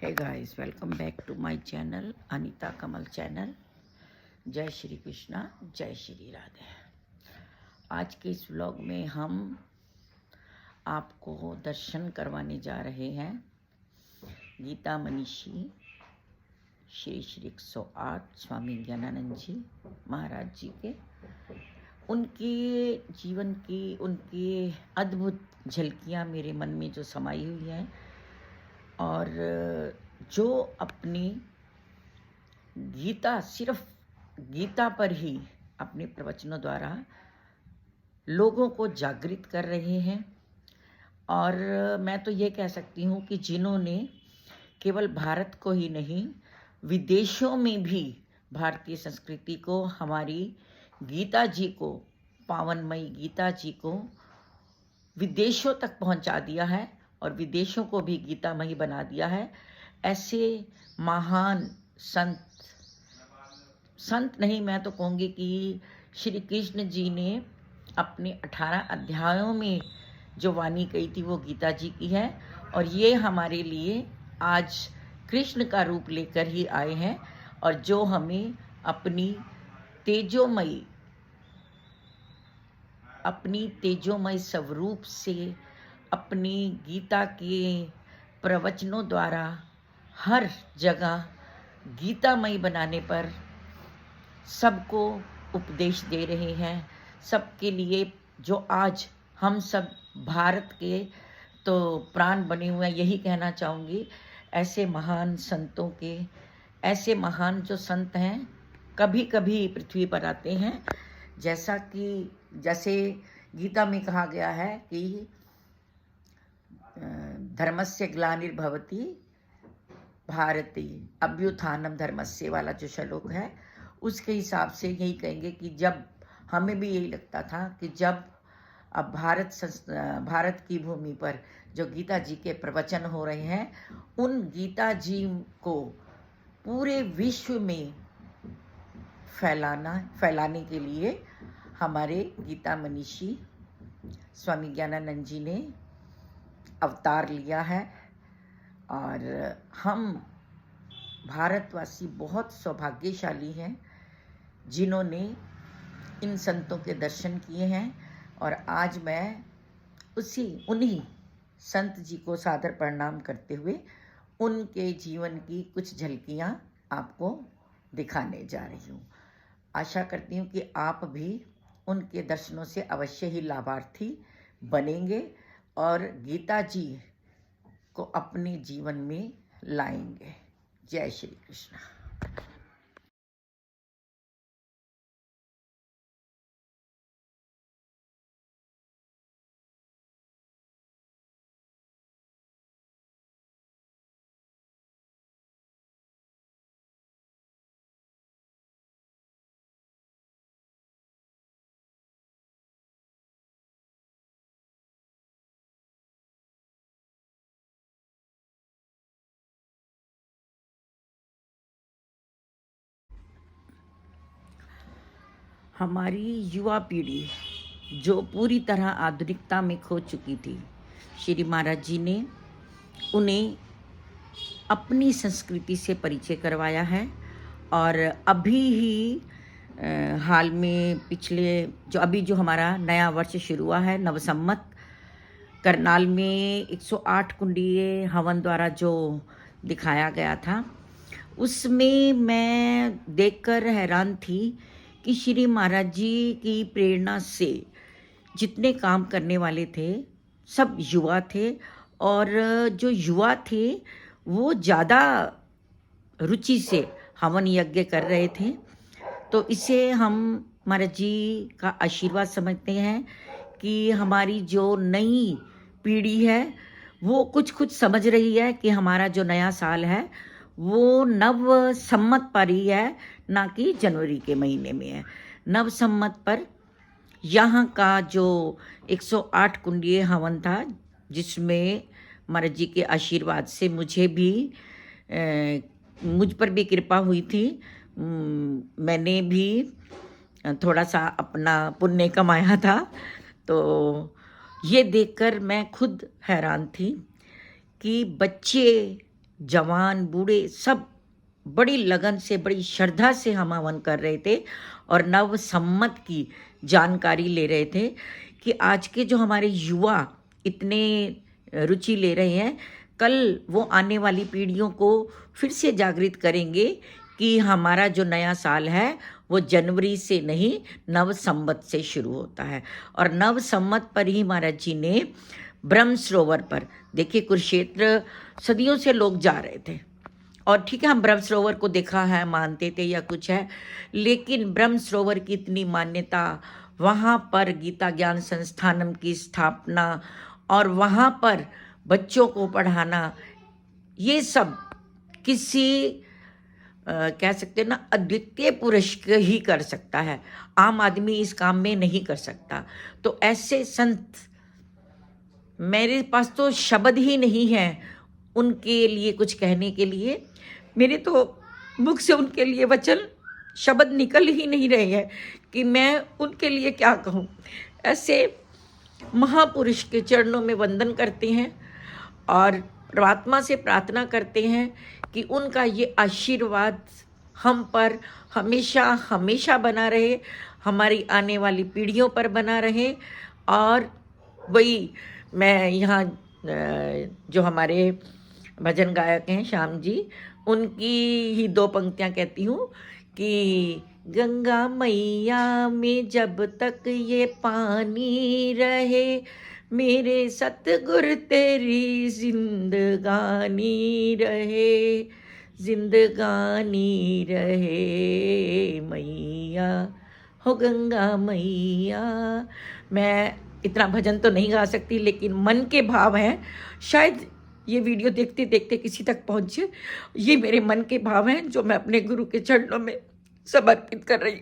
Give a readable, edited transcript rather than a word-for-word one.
Hey guys, welcome back to my channel Anita Kamal channel. जय श्री कृष्णा, जय श्री राधे। आज के इस व्लॉग में हम आपको दर्शन करवाने जा रहे हैं गीता मनीषी श्री श्री 108 स्वामी ज्ञानानंद जी महाराज जी के, उनके जीवन की उनकी अद्भुत झलकियाँ मेरे मन में जो समाई हुई हैं और जो अपनी गीता, सिर्फ गीता पर ही अपने प्रवचनों द्वारा लोगों को जागृत कर रहे हैं। और मैं तो ये कह सकती हूँ कि जिन्होंने केवल भारत को ही नहीं, विदेशों में भी भारतीय संस्कृति को, हमारी गीता जी को, पावनमयी गीता जी को विदेशों तक पहुंचा दिया है और विदेशों को भी गीतामयी बना दिया है। ऐसे महान संत नहीं, मैं तो कहूँगी कि श्री कृष्ण जी ने अपने 18 अध्यायों में जो वाणी कही थी वो गीता जी की है। और ये हमारे लिए आज कृष्ण का रूप लेकर ही आए हैं और जो हमें अपनी तेजोमय स्वरूप से, अपनी गीता के प्रवचनों द्वारा हर जगह गीतामयी बनाने पर सबको उपदेश दे रहे हैं। सबके लिए जो आज हम सब भारत के तो प्राण बने हुए हैं, यही कहना चाहूँगी। ऐसे महान संतों के, ऐसे महान जो संत हैं कभी कभी पृथ्वी पर आते हैं, जैसे गीता में कहा गया है कि धर्मस्य ग्लानिर्भवति भारती अभ्युत्थानम धर्मस्य वाला जो श्लोक है, उसके हिसाब से यही कहेंगे कि जब हमें भी यही लगता था कि जब अब भारत की भूमि पर जो गीता जी के प्रवचन हो रहे हैं, उन गीता जी को पूरे विश्व में फैलाने के लिए हमारे गीता मनीषी स्वामी ज्ञानानंद जी ने अवतार लिया है। और हम भारतवासी बहुत सौभाग्यशाली हैं जिन्होंने इन संतों के दर्शन किए हैं। और आज मैं उन्हीं संत जी को सादर प्रणाम करते हुए उनके जीवन की कुछ झलकियाँ आपको दिखाने जा रही हूँ। आशा करती हूँ कि आप भी उनके दर्शनों से अवश्य ही लाभार्थी बनेंगे और गीता जी को अपने जीवन में लाएंगे। जय श्री कृष्ण। हमारी युवा पीढ़ी जो पूरी तरह आधुनिकता में खो चुकी थी, श्री महाराज जी ने उन्हें अपनी संस्कृति से परिचय करवाया है। और अभी ही हाल में जो हमारा नया वर्ष शुरू हुआ है, नवसम्मत, करनाल में 108 कुंडीय हवन द्वारा जो दिखाया गया था, उसमें मैं देखकर हैरान थी कि श्री महाराज जी की प्रेरणा से जितने काम करने वाले थे सब युवा थे। और जो युवा थे वो ज़्यादा रुचि से हवन यज्ञ कर रहे थे। तो इसे हम महाराज जी का आशीर्वाद समझते हैं कि हमारी जो नई पीढ़ी है वो कुछ समझ रही है कि हमारा जो नया साल है वो नव सम्मत पर ही है, ना कि जनवरी के महीने में है। नव सम्मत पर यहाँ का जो 108 कुंडीय हवन था, जिसमें महाराज जी के आशीर्वाद से मुझ पर भी कृपा हुई थी। मैंने भी थोड़ा सा अपना पुण्य कमाया था। तो ये देखकर मैं खुद हैरान थी कि बच्चे जवान बूढ़े सब बड़ी लगन से, बड़ी श्रद्धा से हम हवन कर रहे थे और नव सम्मत की जानकारी ले रहे थे कि आज के जो हमारे युवा इतने रुचि ले रहे हैं, कल वो आने वाली पीढ़ियों को फिर से जागृत करेंगे कि हमारा जो नया साल है वो जनवरी से नहीं, नव संवत से शुरू होता है। और नव संवत पर ही महाराज जी ने ब्रह्म सरोवर पर, देखिए कुरुक्षेत्र सदियों से लोग जा रहे थे और ठीक है हम ब्रह्म सरोवर को देखा है, मानते थे या कुछ है, लेकिन ब्रह्म सरोवर की इतनी मान्यता, वहाँ पर गीता ज्ञान संस्थानम की स्थापना और वहाँ पर बच्चों को पढ़ाना, ये सब किसी कह सकते हैं ना अद्वितीय पुरुष ही कर सकता है, आम आदमी इस काम में नहीं कर सकता। तो ऐसे संत, मेरे पास तो शब्द ही नहीं है उनके लिए कुछ कहने के लिए, मेरे तो मुख से उनके लिए वचन शब्द निकल ही नहीं रहे हैं कि मैं उनके लिए क्या कहूँ। ऐसे महापुरुष के चरणों में वंदन करते हैं और परमात्मा से प्रार्थना करते हैं कि उनका ये आशीर्वाद हम पर हमेशा हमेशा बना रहे, हमारी आने वाली पीढ़ियों पर बना रहे। और वही मैं यहाँ जो हमारे भजन गायक हैं श्याम जी, उनकी ही दो पंक्तियाँ कहती हूँ कि गंगा मैया में जब तक ये पानी रहे, मेरे सतगुरु तेरी जिंदगानी रहे, जिंदगानी रहे मैया हो गंगा मैया। मैं इतना भजन तो नहीं गा सकती, लेकिन मन के भाव हैं, शायद ये वीडियो देखते देखते किसी तक पहुँचे। ये मेरे मन के भाव हैं जो मैं अपने गुरु के चरणों में समर्पित कर रही हूँ।